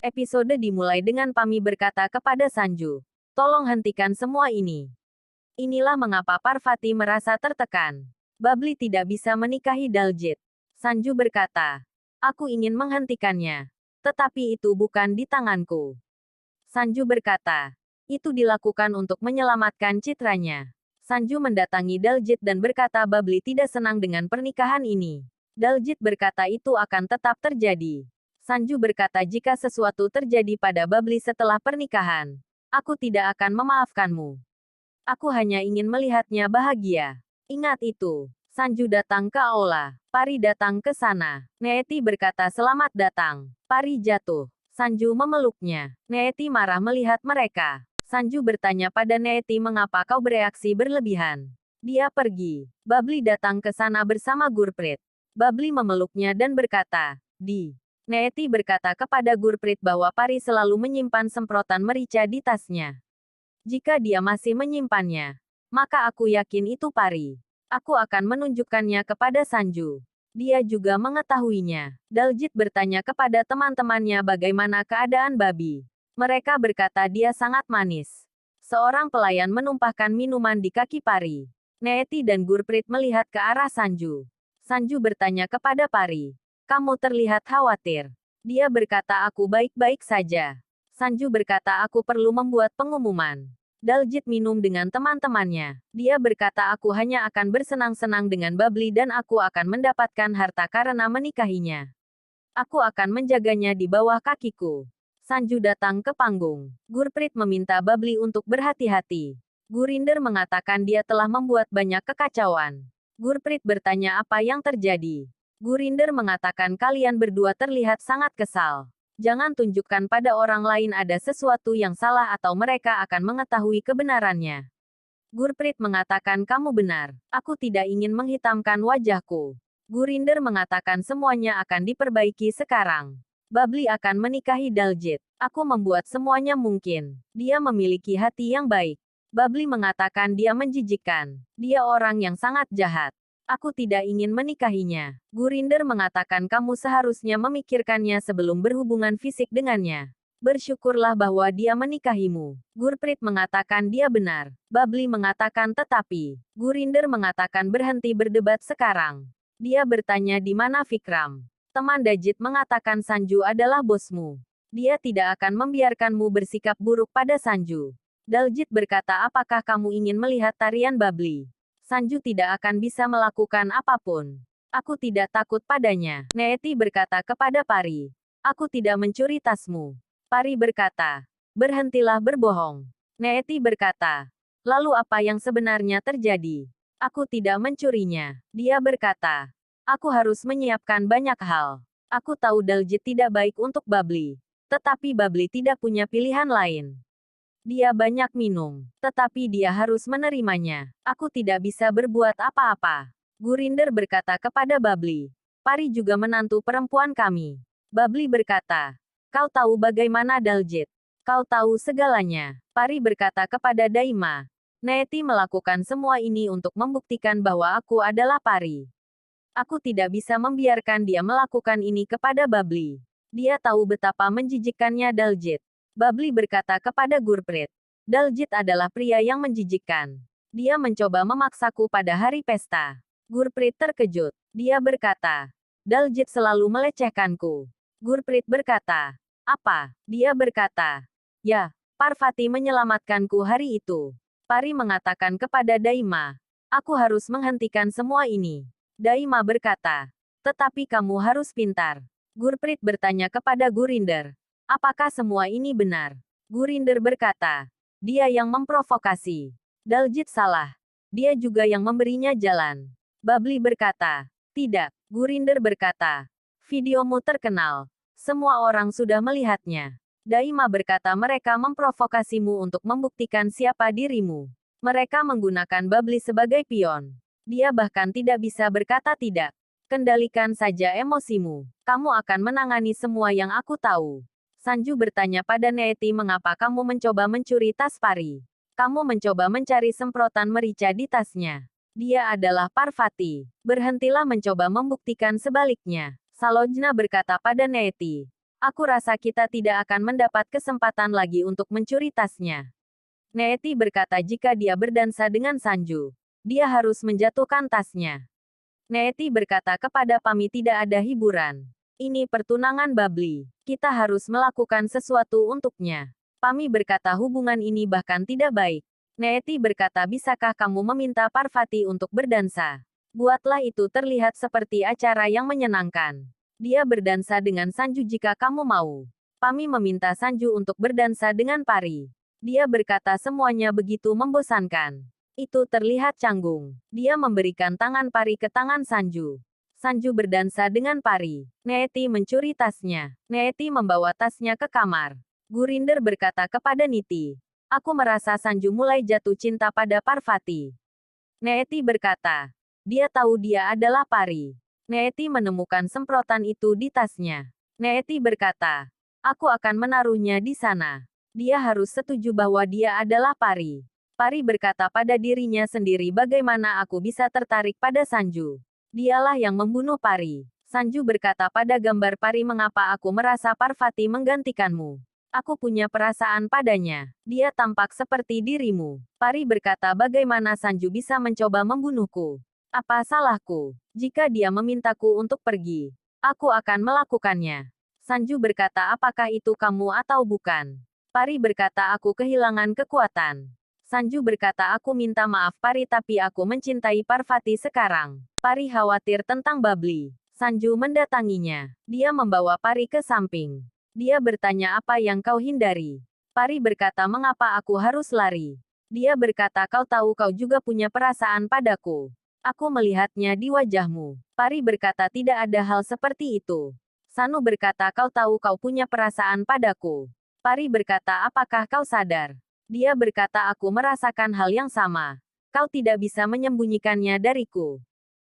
Episode dimulai dengan Pami berkata kepada Sanju, "Tolong hentikan semua ini." Inilah mengapa Parvati merasa tertekan. Babli tidak bisa menikahi Daljit. Sanju berkata, "Aku ingin menghentikannya. Tetapi itu bukan di tanganku." Sanju berkata, "Itu dilakukan untuk menyelamatkan citranya." Sanju mendatangi Daljit dan berkata Babli tidak senang dengan pernikahan ini. Daljit berkata itu akan tetap terjadi. Sanju berkata jika sesuatu terjadi pada Babli setelah pernikahan, aku tidak akan memaafkanmu. Aku hanya ingin melihatnya bahagia. Ingat itu. Sanju datang ke aula. Pari datang ke sana. Neeti berkata selamat datang. Pari jatuh. Sanju memeluknya. Neeti marah melihat mereka. Sanju bertanya pada Neeti mengapa kau bereaksi berlebihan. Dia pergi. Babli datang ke sana bersama Gurprit. Babli memeluknya dan berkata, "Di." Neeti berkata kepada Gurprit bahwa Pari selalu menyimpan semprotan merica di tasnya. Jika dia masih menyimpannya, maka aku yakin itu Pari. Aku akan menunjukkannya kepada Sanju. Dia juga mengetahuinya. Daljit bertanya kepada teman-temannya bagaimana keadaan babi. Mereka berkata dia sangat manis. Seorang pelayan menumpahkan minuman di kaki Pari. Neeti dan Gurprit melihat ke arah Sanju. Sanju bertanya kepada Pari, "Kamu terlihat khawatir." Dia berkata aku baik-baik saja. Sanju berkata aku perlu membuat pengumuman. Daljit minum dengan teman-temannya. Dia berkata aku hanya akan bersenang-senang dengan Babli dan aku akan mendapatkan harta karena menikahinya. Aku akan menjaganya di bawah kakiku. Sanju datang ke panggung. Gurprit meminta Babli untuk berhati-hati. Gurinder mengatakan dia telah membuat banyak kekacauan. Gurprit bertanya apa yang terjadi. Gurinder mengatakan kalian berdua terlihat sangat kesal. Jangan tunjukkan pada orang lain ada sesuatu yang salah atau mereka akan mengetahui kebenarannya. Gurprit mengatakan kamu benar. Aku tidak ingin menghitamkan wajahku. Gurinder mengatakan semuanya akan diperbaiki sekarang. Babli akan menikahi Daljit. Aku membuat semuanya mungkin. Dia memiliki hati yang baik. Babli mengatakan dia menjijikkan. Dia orang yang sangat jahat. Aku tidak ingin menikahinya. Gurinder mengatakan kamu seharusnya memikirkannya sebelum berhubungan fisik dengannya. Bersyukurlah bahwa dia menikahimu. Gurprit mengatakan dia benar. Babli mengatakan tetapi. Gurinder mengatakan berhenti berdebat sekarang. Dia bertanya di mana Vikram. Teman Dajit mengatakan Sanju adalah bosmu. Dia tidak akan membiarkanmu bersikap buruk pada Sanju. Daljit berkata apakah kamu ingin melihat tarian Babli? Sanju tidak akan bisa melakukan apapun. Aku tidak takut padanya. Neeti berkata kepada Pari. Aku tidak mencuri tasmu. Pari berkata, berhentilah berbohong. Neeti berkata, lalu apa yang sebenarnya terjadi? Aku tidak mencurinya. Dia berkata, aku harus menyiapkan banyak hal. Aku tahu Daljit tidak baik untuk Babli. Tetapi Babli tidak punya pilihan lain. Dia banyak minum, tetapi dia harus menerimanya. Aku tidak bisa berbuat apa-apa. Gurinder berkata kepada Babli. Pari juga menantu perempuan kami. Babli berkata, kau tahu bagaimana Daljit. Kau tahu segalanya. Pari berkata kepada Daima. Neeti melakukan semua ini untuk membuktikan bahwa aku adalah Pari. Aku tidak bisa membiarkan dia melakukan ini kepada Babli. Dia tahu betapa menjijikkannya Daljit. Babli berkata kepada Gurprit. Daljit adalah pria yang menjijikkan. Dia mencoba memaksaku pada hari pesta. Gurprit terkejut. Dia berkata, Daljit selalu melecehkanku. Gurprit berkata, apa? Dia berkata, ya, Parvati menyelamatkanku hari itu. Pari mengatakan kepada Daima, aku harus menghentikan semua ini. Daima berkata, tetapi kamu harus pintar. Gurprit bertanya kepada Gurinder, apakah semua ini benar? Gurinder berkata, dia yang memprovokasi. Daljit salah. Dia juga yang memberinya jalan. Babli berkata, tidak. Gurinder berkata, videomu terkenal. Semua orang sudah melihatnya. Daima berkata mereka memprovokasimu untuk membuktikan siapa dirimu. Mereka menggunakan Babli sebagai pion. Dia bahkan tidak bisa berkata tidak. Kendalikan saja emosimu. Kamu akan menangani semua yang aku tahu. Sanju bertanya pada Neeti mengapa kamu mencoba mencuri tas Pari. Kamu mencoba mencari semprotan merica di tasnya. Dia adalah Parvati. Berhentilah mencoba membuktikan sebaliknya. Salojna berkata pada Neeti. Aku rasa kita tidak akan mendapat kesempatan lagi untuk mencuri tasnya. Neeti berkata jika dia berdansa dengan Sanju, dia harus menjatuhkan tasnya. Neeti berkata kepada Pami tidak ada hiburan. Ini pertunangan Babli. Kita harus melakukan sesuatu untuknya. Pami berkata hubungan ini bahkan tidak baik. Neeti berkata bisakah kamu meminta Parvati untuk berdansa? Buatlah itu terlihat seperti acara yang menyenangkan. Dia berdansa dengan Sanju jika kamu mau. Pami meminta Sanju untuk berdansa dengan Pari. Dia berkata semuanya begitu membosankan. Itu terlihat canggung. Dia memberikan tangan Pari ke tangan Sanju. Sanju berdansa dengan Pari. Neeti mencuri tasnya. Neeti membawa tasnya ke kamar. Gurinder berkata kepada Niti. Aku merasa Sanju mulai jatuh cinta pada Parvati. Neeti berkata. Dia tahu dia adalah Pari. Neeti menemukan semprotan itu di tasnya. Neeti berkata, aku akan menaruhnya di sana. Dia harus setuju bahwa dia adalah Pari. Pari berkata pada dirinya sendiri bagaimana aku bisa tertarik pada Sanju. Dialah yang membunuh Pari. Sanju berkata pada gambar Pari mengapa aku merasa Parvati menggantikanmu. Aku punya perasaan padanya. Dia tampak seperti dirimu. Pari berkata bagaimana Sanju bisa mencoba membunuhku. Apa salahku? Jika dia memintaku untuk pergi, aku akan melakukannya. Sanju berkata apakah itu kamu atau bukan? Pari berkata aku kehilangan kekuatan. Sanju berkata aku minta maaf Pari tapi aku mencintai Parvati sekarang. Pari khawatir tentang Babli. Sanju mendatanginya. Dia membawa Pari ke samping. Dia bertanya apa yang kau hindari. Pari berkata mengapa aku harus lari. Dia berkata kau tahu kau juga punya perasaan padaku. Aku melihatnya di wajahmu. Pari berkata tidak ada hal seperti itu. Sanu berkata kau tahu kau punya perasaan padaku. Pari berkata apakah kau sadar? Dia berkata aku merasakan hal yang sama. Kau tidak bisa menyembunyikannya dariku.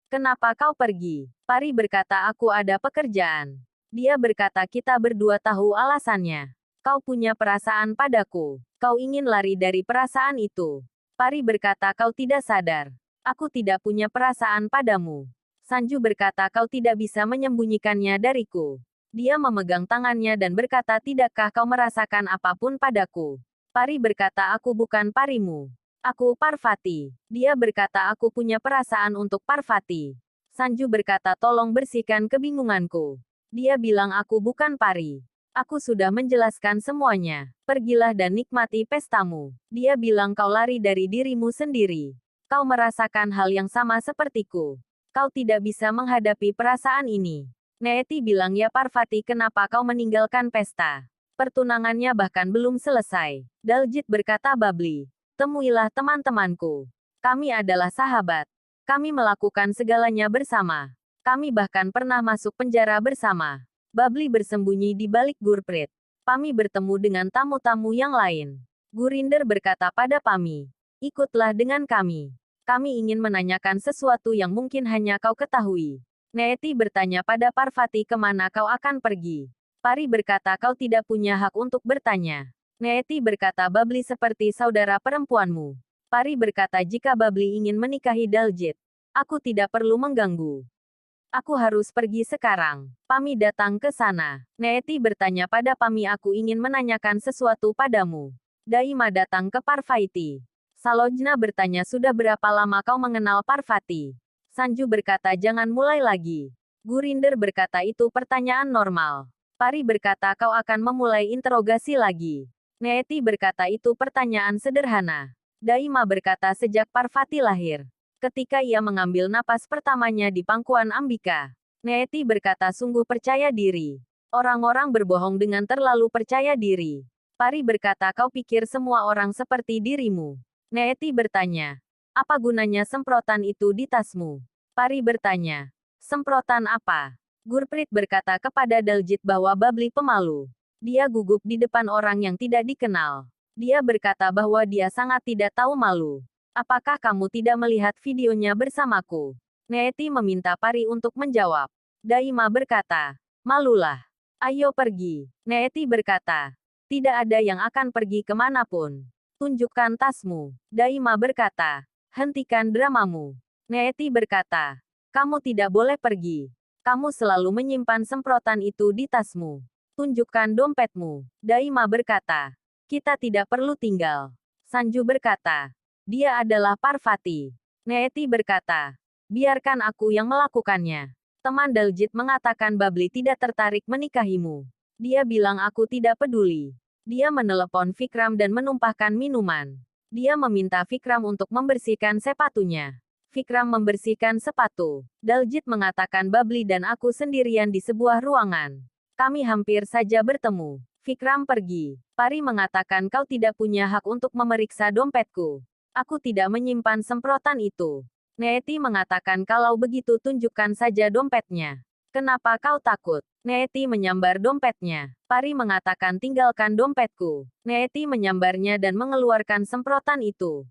Kenapa kau pergi? Pari berkata aku ada pekerjaan. Dia berkata kita berdua tahu alasannya. Kau punya perasaan padaku. Kau ingin lari dari perasaan itu. Pari berkata kau tidak sadar. Aku tidak punya perasaan padamu. Sanju berkata kau tidak bisa menyembunyikannya dariku. Dia memegang tangannya dan berkata tidakkah kau merasakan apapun padaku? Pari berkata aku bukan parimu. Aku Parvati. Dia berkata aku punya perasaan untuk Parvati. Sanju berkata tolong bersihkan kebingunganku. Dia bilang aku bukan Pari. Aku sudah menjelaskan semuanya. Pergilah dan nikmati pestamu. Dia bilang kau lari dari dirimu sendiri. Kau merasakan hal yang sama sepertiku. Kau tidak bisa menghadapi perasaan ini. Neeti bilang ya Parvati kenapa kau meninggalkan pesta? Pertunangannya bahkan belum selesai. Daljit berkata Babli. Temuilah teman-temanku. Kami adalah sahabat. Kami melakukan segalanya bersama. Kami bahkan pernah masuk penjara bersama. Babli bersembunyi di balik Gurprit. Pami bertemu dengan tamu-tamu yang lain. Gurinder berkata pada Pami. Ikutlah dengan kami. Kami ingin menanyakan sesuatu yang mungkin hanya kau ketahui. Neeti bertanya pada Parvati kemana kau akan pergi. Pari berkata kau tidak punya hak untuk bertanya. Neeti berkata Babli seperti saudara perempuanmu. Pari berkata jika Babli ingin menikahi Daljit, aku tidak perlu mengganggu. Aku harus pergi sekarang. Pami datang ke sana. Neeti bertanya pada Pami aku ingin menanyakan sesuatu padamu. Daima datang ke Parvati. Salojna bertanya sudah berapa lama kau mengenal Parvati? Sanju berkata jangan mulai lagi. Gurinder berkata itu pertanyaan normal. Pari berkata kau akan memulai interogasi lagi. Neeti berkata itu pertanyaan sederhana. Daima berkata sejak Parvati lahir. Ketika ia mengambil napas pertamanya di pangkuan Ambika. Neeti berkata sungguh percaya diri. Orang-orang berbohong dengan terlalu percaya diri. Pari berkata kau pikir semua orang seperti dirimu. Neeti bertanya, apa gunanya semprotan itu di tasmu? Pari bertanya, semprotan apa? Gurprit berkata kepada Daljit bahwa Babli pemalu. Dia gugup di depan orang yang tidak dikenal. Dia berkata bahwa dia sangat tidak tahu malu. Apakah kamu tidak melihat videonya bersamaku? Neeti meminta Pari untuk menjawab. Daima berkata, malulah. Ayo pergi. Neeti berkata, tidak ada yang akan pergi kemanapun. Tunjukkan tasmu. Daima berkata, hentikan dramamu. Neeti berkata, kamu tidak boleh pergi. Kamu selalu menyimpan semprotan itu di tasmu. tunjukkan dompetmu. Daima berkata, kita tidak perlu tinggal. Sanju berkata, dia adalah Parvati. Neeti berkata, biarkan aku yang melakukannya. Teman Daljit mengatakan Babli tidak tertarik menikahimu. Dia bilang aku tidak peduli. Dia menelepon Vikram dan menumpahkan minuman. Dia meminta Vikram untuk membersihkan sepatunya. Vikram membersihkan sepatu. Daljit mengatakan Babli dan aku sendirian di sebuah ruangan. Kami hampir saja bertemu. Vikram pergi. Pari mengatakan kau tidak punya hak untuk memeriksa dompetku. Aku tidak menyimpan semprotan itu. Neeti mengatakan kalau begitu tunjukkan saja dompetnya. Kenapa kau takut? Neeti menyambar dompetnya. Pari mengatakan tinggalkan dompetku. Neeti menyambarnya dan mengeluarkan semprotan itu.